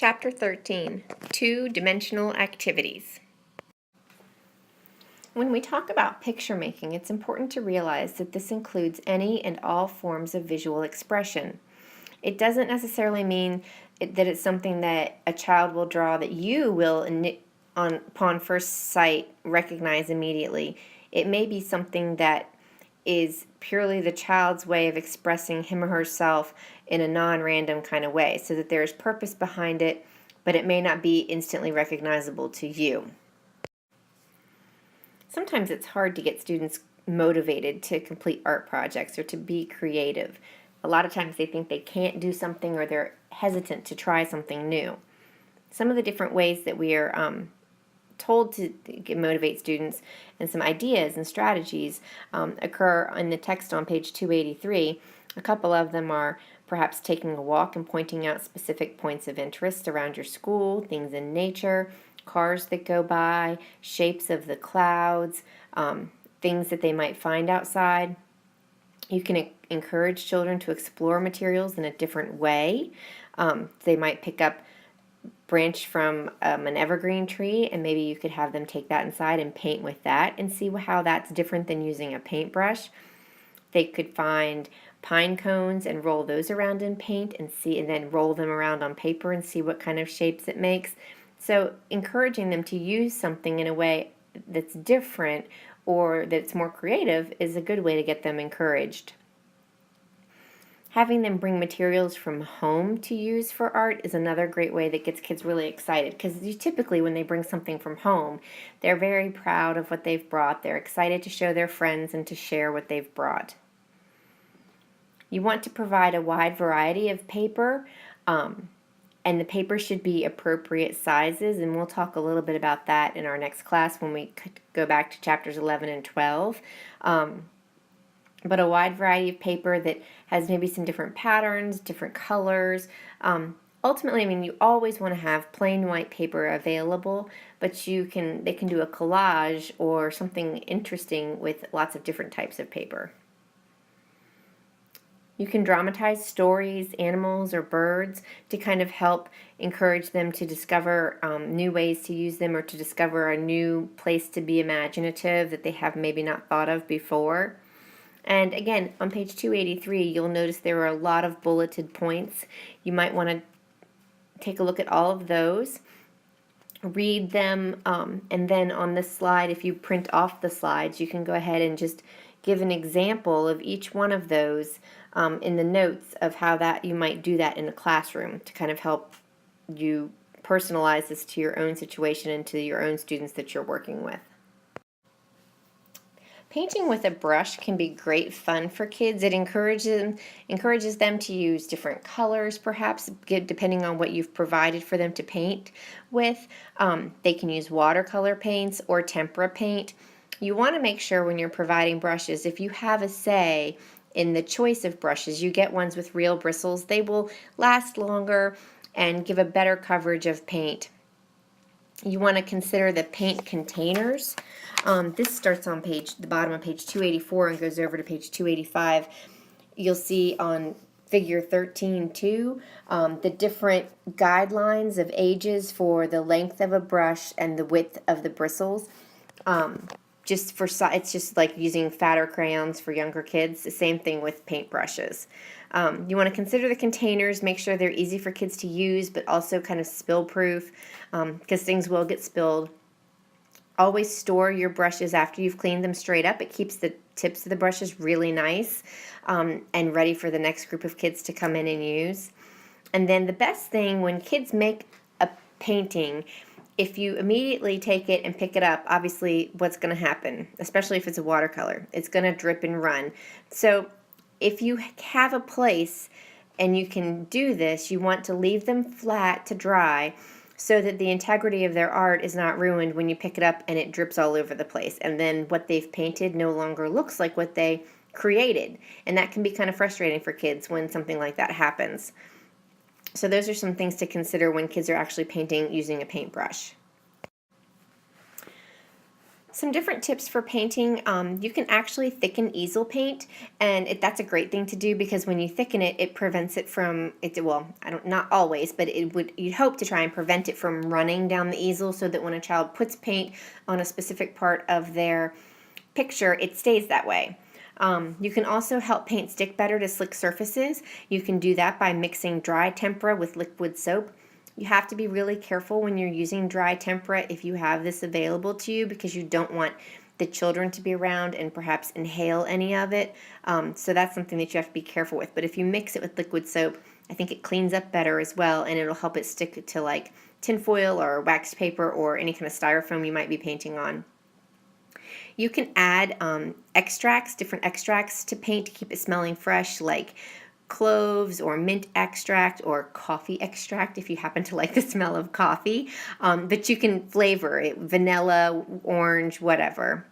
Chapter 13, Two-Dimensional Activities. When we talk about picture making, it's important to realize that this includes any and all forms of visual expression. It doesn't necessarily mean that it's something that a child will draw that you will, upon first sight, recognize immediately. It may be something that is purely the child's way of expressing him or herself in a non-random kind of way, so that there is purpose behind it, but it may not be instantly recognizable to you. Sometimes it's hard to get students motivated to complete art projects or to be creative. A lot of times they think they can't do something, or they're hesitant to try something new. Some of the different ways that we are told to motivate students and some ideas and strategies occur in the text on page 283. A couple of them are perhaps taking a walk and pointing out specific points of interest around your school, things in nature, cars that go by, shapes of the clouds, things that they might find outside. You can encourage children to explore materials in a different way. They might pick up branch from an evergreen tree, and maybe you could have them take that inside and paint with that and see how that's different than using a paintbrush. They could find pine cones and roll those around in paint and then roll them around on paper and see what kind of shapes it makes. So encouraging them to use something in a way that's different or that's more creative is a good way to get them encouraged. Having them bring materials from home to use for art is another great way that gets kids really excited, because typically when they bring something from home, they're very proud of what they've brought. They're excited to show their friends and to share what they've brought. You want to provide a wide variety of paper, and the paper should be appropriate sizes, and we'll talk a little bit about that in our next class when we go back to chapters 11 and 12. But a wide variety of paper that has maybe some different patterns, different colors. Ultimately, you always want to have plain white paper available, but they can do a collage or something interesting with lots of different types of paper. You can dramatize stories, animals, or birds to kind of help encourage them to discover new ways to use them, or to discover a new place to be imaginative that they have maybe not thought of before. And again, on page 283, you'll notice there are a lot of bulleted points. You might want to take a look at all of those, read them, and then on this slide, if you print off the slides, you can go ahead and just give an example of each one of those in the notes of how that you might do that in a classroom to kind of help you personalize this to your own situation and to your own students that you're working with. Painting with a brush can be great fun for kids. It encourages them to use different colors, perhaps, depending on what you've provided for them to paint with. They can use watercolor paints or tempera paint. You want to make sure when you're providing brushes, if you have a say in the choice of brushes, you get ones with real bristles. They will last longer and give a better coverage of paint. You want to consider the paint containers. This starts on the bottom of page 284 and goes over to page 285. You'll see on figure 13.2 the different guidelines of ages for the length of a brush and the width of the bristles. It's just like using fatter crayons for younger kids. The same thing with paintbrushes. You want to consider the containers, make sure they're easy for kids to use, but also kind of spill proof, because things will get spilled. Always store your brushes after you've cleaned them straight up. It keeps the tips of the brushes really nice and ready for the next group of kids to come in and use. And then the best thing when kids make a painting, if you immediately take it and pick it up, obviously what's going to happen, especially if it's a watercolor, it's going to drip and run. So if you have a place and you can do this, you want to leave them flat to dry so that the integrity of their art is not ruined when you pick it up and it drips all over the place. And then what they've painted no longer looks like what they created. And that can be kind of frustrating for kids when something like that happens. So those are some things to consider when kids are actually painting using a paintbrush. Some different tips for painting. You can actually thicken easel paint, and that's a great thing to do because when you thicken it, it prevents it from well, not always, but you'd hope to try and prevent it from running down the easel so that when a child puts paint on a specific part of their picture, it stays that way. You can also help paint stick better to slick surfaces. You can do that by mixing dry tempera with liquid soap. You have to be really careful when you're using dry tempera if you have this available to you because you don't want the children to be around and perhaps inhale any of it. So that's something that you have to be careful with. But if you mix it with liquid soap, I think it cleans up better as well, and it'll help it stick to like tinfoil or wax paper or any kind of styrofoam you might be painting on. You can add different extracts to paint to keep it smelling fresh, like cloves or mint extract or coffee extract if you happen to like the smell of coffee. But you can flavor it, vanilla, orange, whatever.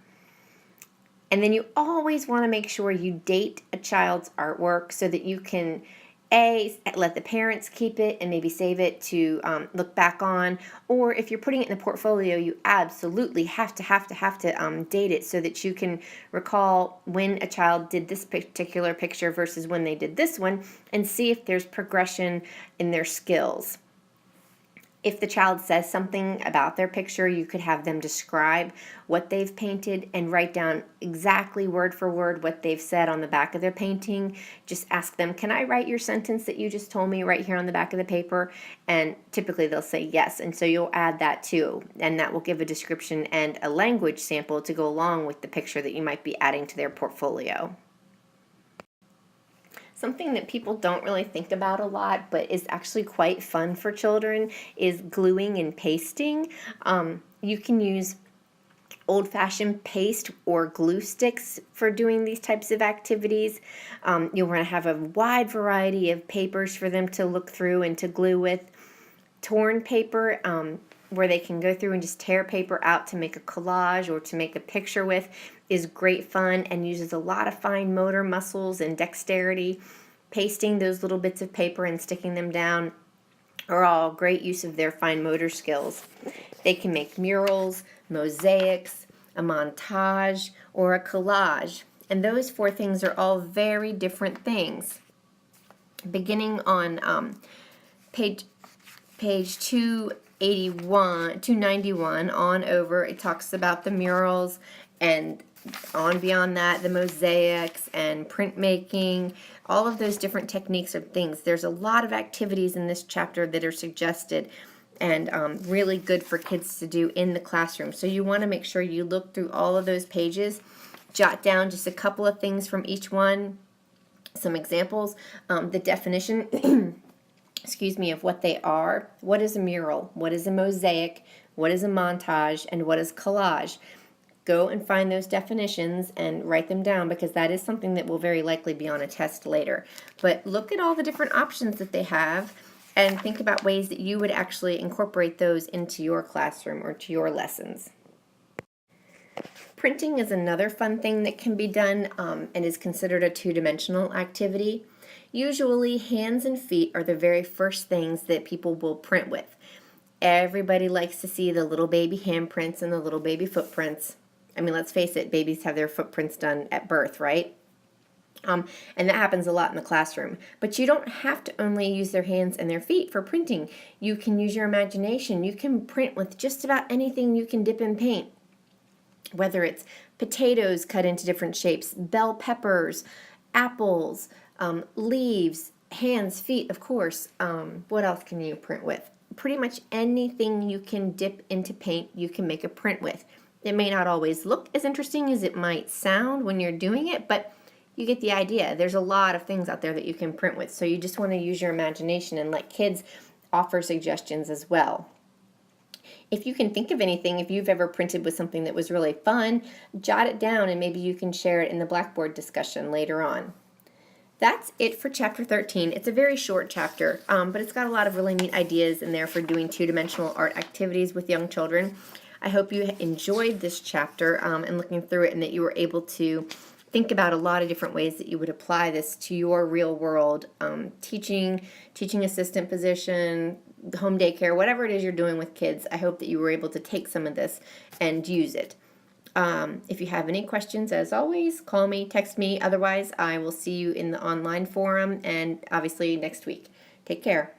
And then you always want to make sure you date a child's artwork so that you can let the parents keep it and maybe save it to look back on, or if you're putting it in a portfolio, you absolutely have to date it so that you can recall when a child did this particular picture versus when they did this one and see if there's progression in their skills. If the child says something about their picture, you could have them describe what they've painted and write down exactly word for word what they've said on the back of their painting. Just ask them, can I write your sentence that you just told me right here on the back of the paper? And typically they'll say yes, and so you'll add that too, and that will give a description and a language sample to go along with the picture that you might be adding to their portfolio. Something that people don't really think about a lot but is actually quite fun for children is gluing and pasting. You can use old-fashioned paste or glue sticks for doing these types of activities. You'll want to have a wide variety of papers for them to look through and to glue with. Torn paper, where they can go through and just tear paper out to make a collage or to make a picture with, is great fun and uses a lot of fine motor muscles and dexterity. Pasting those little bits of paper and sticking them down are all great use of their fine motor skills. They can make murals, mosaics, a montage, or a collage. And those four things are all very different things. Beginning on page 291 on over, it talks about the murals, and on beyond that, the mosaics and printmaking, all of those different techniques of things. There's a lot of activities in this chapter that are suggested and really good for kids to do in the classroom. So you want to make sure you look through all of those pages, jot down just a couple of things from each one, some examples, the definition excuse me, of what they are. What is a mural? What is a mosaic? What is a montage? And what is collage? Go and find those definitions and write them down because that is something that will very likely be on a test later. But look at all the different options that they have and think about ways that you would actually incorporate those into your classroom or to your lessons. Printing is another fun thing that can be done and is considered a two-dimensional activity. Usually hands and feet are the very first things that people will print with. Everybody likes to see the little baby handprints and the little baby footprints. I mean, let's face it, babies have their footprints done at birth, right? And that happens a lot in the classroom. But you don't have to only use their hands and their feet for printing. You can use your imagination. You can print with just about anything you can dip in paint. Whether it's potatoes cut into different shapes, bell peppers, apples, leaves, hands, feet, of course. What else can you print with? Pretty much anything you can dip into paint, you can make a print with. It may not always look as interesting as it might sound when you're doing it, but you get the idea. There's a lot of things out there that you can print with, so you just want to use your imagination and let kids offer suggestions as well. If you can think of anything, if you've ever printed with something that was really fun, jot it down and maybe you can share it in the Blackboard discussion later on. That's it for Chapter 13. It's a very short chapter, but it's got a lot of really neat ideas in there for doing two-dimensional art activities with young children. I hope you enjoyed this chapter and looking through it, and that you were able to think about a lot of different ways that you would apply this to your real world teaching assistant position, home daycare, whatever it is you're doing with kids. I hope that you were able to take some of this and use it. If you have any questions, as always, call me, text me. Otherwise, I will see you in the online forum and obviously next week. Take care.